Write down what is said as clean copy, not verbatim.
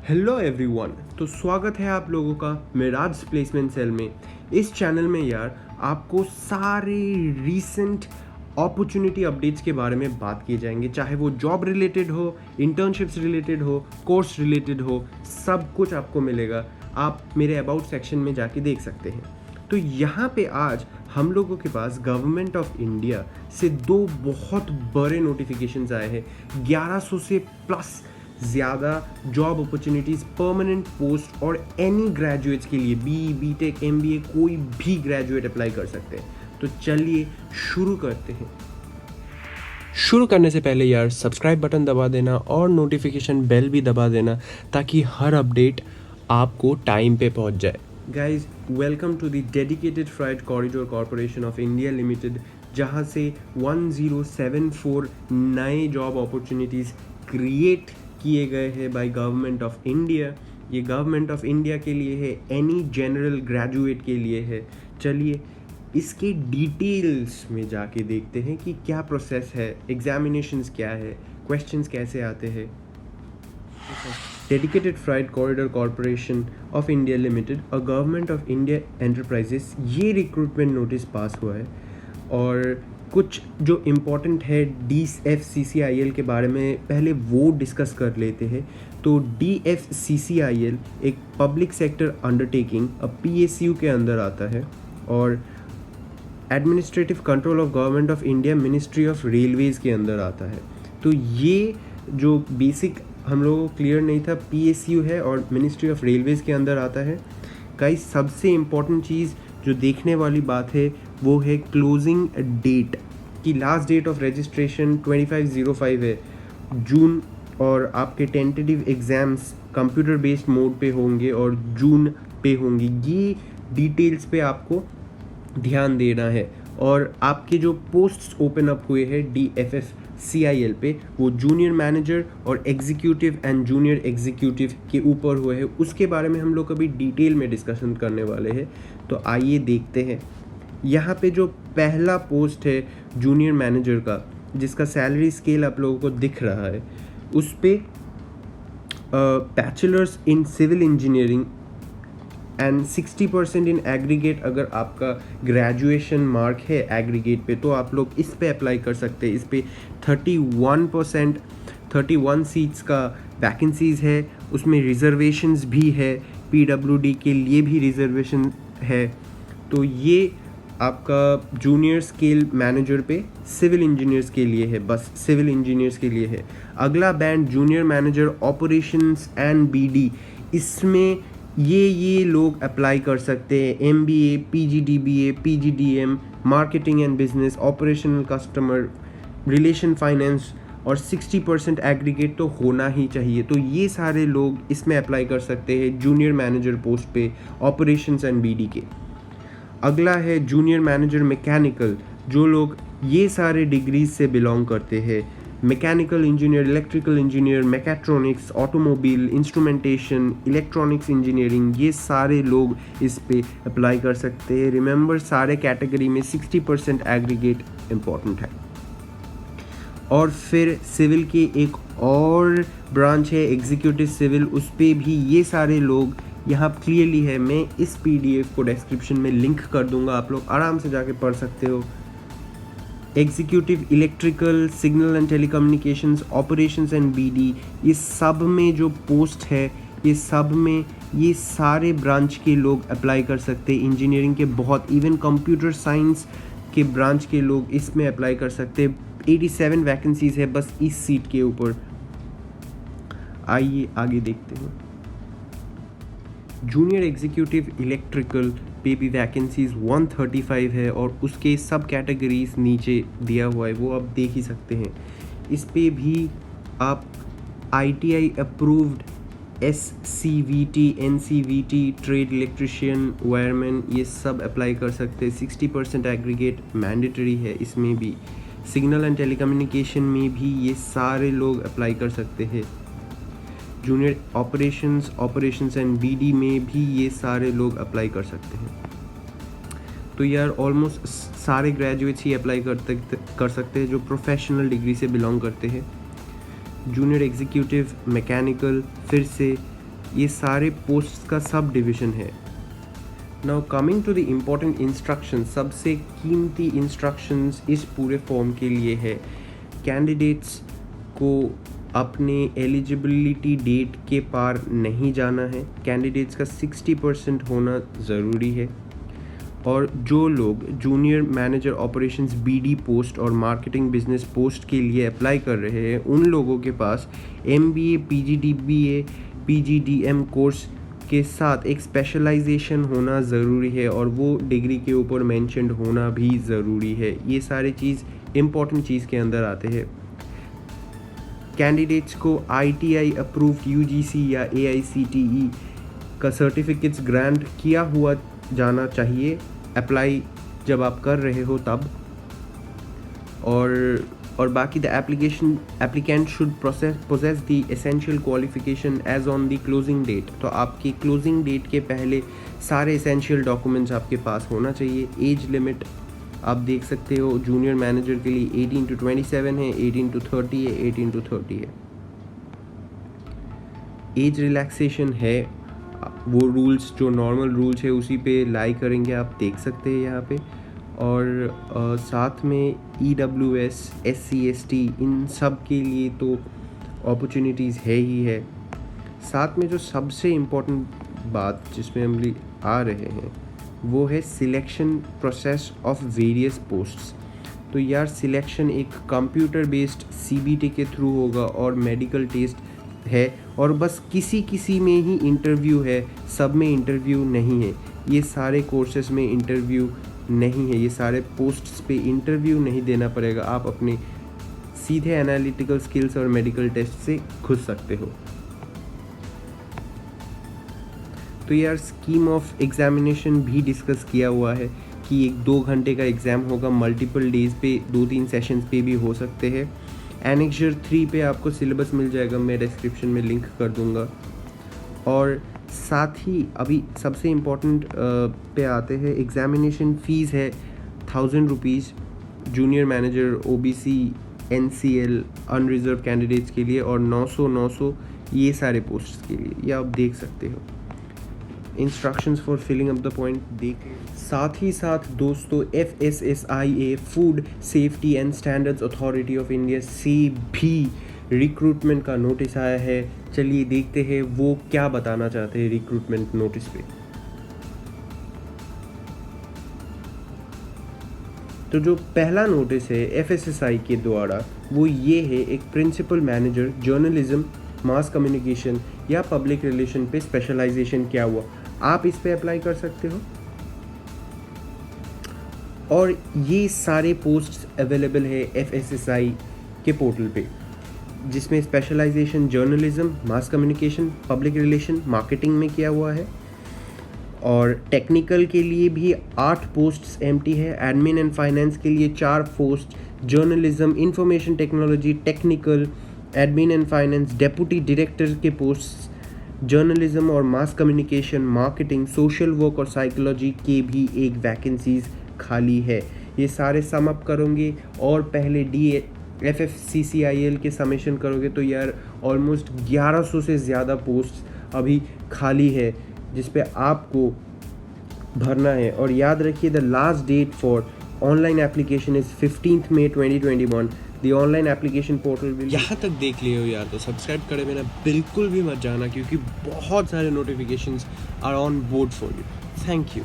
Hello everyone. तो स्वागत है आप लोगों का मिराज प्लेसमेंट सेल में। इस चैनल में यार आपको सारे रीसेंट अपॉर्चुनिटी अपडेट्स के बारे में बात किए जाएंगे, चाहे वो जॉब रिलेटेड हो, इंटर्नशिप्स रिलेटेड हो, कोर्स रिलेटेड हो, सब कुछ आपको मिलेगा। आप मेरे अबाउट सेक्शन में जाके देख सकते हैं। तो यहाँ पे आज हम लोगों के पास गवर्नमेंट ऑफ इंडिया से दो बहुत बड़े नोटिफिकेशंस आए हैं। 1100 से प्लस ज़्यादा जॉब अपॉर्चुनिटीज़, परमानेंट पोस्ट और एनी ग्रेजुएट्स के लिए, बीटेक, एमबीए, कोई भी ग्रेजुएट अप्लाई कर सकते हैं। तो चलिए शुरू करते हैं। शुरू करने से पहले यार सब्सक्राइब बटन दबा देना और नोटिफिकेशन बेल भी दबा देना ताकि हर अपडेट आपको टाइम पे पहुंच जाए। Guys, welcome to the dedicated freight corridor corporation of India limited, जहां से 1074 नए जॉब अपॉर्चुनिटीज़ क्रिएट किए गए हैं बाय गवर्नमेंट ऑफ इंडिया। ये गवर्नमेंट ऑफ इंडिया के लिए है, एनी जनरल ग्रेजुएट के लिए है। चलिए इसके डिटेल्स में जाके देखते हैं कि क्या प्रोसेस है, एग्जामिनेशंस क्या है, क्वेश्चंस कैसे आते हैं। Dedicated freight corridor corporation of India limited, a government of India enterprises, ये रिक्रूटमेंट नोटिस पास हुआ है। और कुछ जो इम्पोर्टेंट है DFCCIL के बारे में पहले वो डिस्कस कर लेते हैं। तो DFCCIL एक पब्लिक सेक्टर अंडरटेकिंग, PSU के अंदर आता है और administrative control of government of India, ministry of Railways के अंदर आता है। तो ये जो बेसिक हम लोगों को क्लियर नहीं था, PSU है और मिनिस्ट्री ऑफ रेलवेज़ के अंदर आता है। कई सबसे इम्पॉर्टेंट चीज़ जो देखने वाली बात है वो है क्लोजिंग डेट की। लास्ट डेट ऑफ रजिस्ट्रेशन 25/05 है जून, और आपके tentative exams computer based mode पे होंगे और जून पे होंगी। ये डिटेल्स पे आपको ध्यान देना है। और आपके जो पोस्ट्स ओपन अप हुए हैं DFCIL पे, वो जूनियर मैनेजर और एग्जीक्यूटिव एंड जूनियर एग्जीक्यूटिव के ऊपर हुए हैं। उसके बारे में हम लोग अभी डिटेल में डिस्कशन करने वाले हैं। तो आइए देखते हैं। यहाँ पे जो पहला पोस्ट है जूनियर मैनेजर का, जिसका सैलरी स्केल आप लोगों को दिख रहा है, उस पे bachelors in civil engineering and 60% in aggregate. अगर आपका ग्रेजुएशन मार्क है एग्रीगेट पे तो आप लोग इस पे अप्लाई कर सकते हैं। इस पे 31 सीट्स का वैकेंसीज़ है। उसमें रिजर्वेशंस भी है, PWD के लिए भी रिजर्वेशन है। तो ये आपका जूनियर स्केल मैनेजर पे सिविल इंजीनियर्स के लिए है, बस सिविल इंजीनियर्स के लिए है। अगला band junior manager operations and BD, इसमें ये लोग अप्लाई कर सकते हैं। MBA, PGDBA, PGDM, marketing and business, operational customer relation, finance, और 60% एग्रीगेट तो होना ही चाहिए। तो ये सारे लोग इसमें अप्लाई कर सकते हैं जूनियर मैनेजर पोस्ट पे ऑपरेशंस एंड BD के। अगला है जूनियर मैनेजर मैकेनिकल। जो लोग ये सारे डिग्रीज से बिलोंग करते हैं, mechanical engineer, electrical engineer, mechatronics, automobile, instrumentation, electronics engineering, ये सारे लोग इस पे अप्लाई कर सकते हैं। रिमेंबर, सारे कैटेगरी में 60% एग्रीगेट इम्पॉर्टेंट है। और फिर सिविल की एक और ब्रांच है एग्जीक्यूटिव सिविल, उस पर भी ये सारे लोग यहाँ क्लियरली है। मैं इस PDF को डिस्क्रिप्शन में लिंक कर दूंगा, आप लोग आराम से जाके पढ़ सकते हो। Executive electrical, signal and telecommunications, operations and BD, ये सब में जो पोस्ट है, ये सब में ये सारे ब्रांच के लोग अप्लाई कर सकते हैं। इंजीनियरिंग के बहुत, इवन कंप्यूटर साइंस के ब्रांच के लोग इसमें अप्लाई कर सकते हैं। 87 वैकेंसीज है बस इस सीट के ऊपर। आइए आगे देखते हैं। जूनियर एग्जीक्यूटिव इलेक्ट्रिकल पे भी वैकेंसीज 135 है और उसके सब कैटेगरीज नीचे दिया हुआ है, वो आप देख ही सकते हैं। इस पे भी आप ITI approved, SCVT, NCVT, trade electrician, wireman, ये सब अप्लाई कर सकते हैं। 60% एग्रीगेट मैंडेटरी है इसमें भी। सिग्नल एंड टेलीकम्युनिकेशन में भी ये सारे लोग अप्लाई कर सकते हैं। जूनियर ऑपरेशंस एंड BD में भी ये सारे लोग अप्लाई कर सकते हैं। तो यार ऑलमोस्ट सारे ग्रेजुएट्स ही अप्लाई कर सकते हैं जो प्रोफेशनल डिग्री से बिलोंग करते हैं। जूनियर एग्जीक्यूटिव मैकेनिकल, फिर से ये सारे पोस्ट्स का सब डिवीज़न है। Now coming to the important instruction, सबसे कीमती इंस्ट्रक्शंस इस पूरे फॉर्म के लिए है, कैंडिडेट्स को अपने एलिजिबिलिटी डेट के पार नहीं जाना है। कैंडिडेट्स का 60% होना ज़रूरी है। और जो लोग junior manager operations BD post और मार्केटिंग बिजनेस पोस्ट के लिए अप्लाई कर रहे हैं, उन लोगों के पास MBA, PGDBA, PGDM कोर्स के साथ एक स्पेशलाइजेशन होना ज़रूरी है और वो डिग्री के ऊपर मेंशन्ड होना भी ज़रूरी है। ये सारे चीज़ इम्पॉर्टेंट चीज़ के अंदर आते हैं। कैंडिडेट्स को ITI अप्रूव्ड UGC या AICTE का सर्टिफिकेट्स ग्रांट किया हुआ जाना चाहिए अप्लाई जब आप कर रहे हो तब। और बाकी the applicant should possess the essential qualification as on the closing date. तो आपकी क्लोजिंग डेट के पहले सारे एसेंशियल डॉक्यूमेंट्स आपके पास होना चाहिए। एज लिमिट आप देख सकते हो, जूनियर मैनेजर के लिए 18 to 27 है, 18 to 30 है, 18 to 30 है। एज रिलैक्सेशन है, वो रूल्स जो नॉर्मल रूल्स है उसी पे लाई करेंगे, आप देख सकते हैं यहाँ पे। और साथ में EWS, SC ST इन सब के लिए तो अपॉर्चुनिटीज़ है ही है। साथ में जो सबसे इम्पोर्टेंट बात जिसमें हम आ रहे हैं वो है selection process of various posts. तो यार सिलेक्शन एक कंप्यूटर बेस्ड CBT के थ्रू होगा और मेडिकल टेस्ट है, और बस किसी में ही इंटरव्यू है, सब में इंटरव्यू नहीं है। ये सारे कोर्सेज में इंटरव्यू नहीं है, ये सारे पोस्ट्स पे इंटरव्यू नहीं देना पड़ेगा। आप अपने सीधे एनालिटिकल स्किल्स और मेडिकल टेस्ट से खुद सकते हो। तो यार स्कीम ऑफ एग्जामिनेशन भी डिस्कस किया हुआ है कि 1-2 घंटे का एग्ज़ाम होगा, मल्टीपल डेज पे 2-3 सेशंस पे भी हो सकते हैं। एनेक्चर 3 पे आपको सिलेबस मिल जाएगा, मैं डिस्क्रिप्शन में लिंक कर दूंगा। और साथ ही अभी सबसे इम्पोर्टेंट पे आते हैं, एग्ज़ामिनेशन फ़ीस है 1000 rupees junior manager OBC NCL unreserved candidates के लिए, और 900 ये सारे पोस्ट्स के लिए। ये आप देख सकते हो। Instructions for filling up the point देखें। साथ ही साथ दोस्तों FSSAI food safety and standards authority of India से भी रिक्रूटमेंट का नोटिस आया है। चलिए देखते हैं वो क्या बताना चाहते हैं रिक्रूटमेंट नोटिस पे। तो जो पहला नोटिस है FSSAI के द्वारा वो ये है, एक principal manager journalism, mass communication या पब्लिक रिलेशन पे स्पेशलाइजेशन क्या हुआ, आप इस पे अप्लाई कर सकते हो। और ये सारे पोस्ट्स अवेलेबल है FSSAI के पोर्टल पे, जिसमें specialization journalism, mass communication, public relation, marketing में किया हुआ है। और टेक्निकल के लिए भी 8 पोस्ट्स एम्प्टी है, एडमिन एंड फाइनेंस के लिए 4 post, journalism, information technology, technical, admin and finance, deputy director के पोस्ट, जर्नलिज्म और mass communication, marketing, social work और साइकोलॉजी के भी एक वैकेंसीज खाली है। ये सारे सम अप करोगे और पहले FFCCIL के समेशन करोगे तो यार ऑलमोस्ट 1100 से ज़्यादा पोस्ट अभी खाली है जिस पे आपको भरना है। और याद रखिए the last date for online application is 15 May 2021। The online application portal will. यहाँ तक देख लिए हो यार तो सब्सक्राइब करे बिना बिल्कुल भी मत जाना, क्योंकि बहुत सारे notifications are on board for you. Thank you.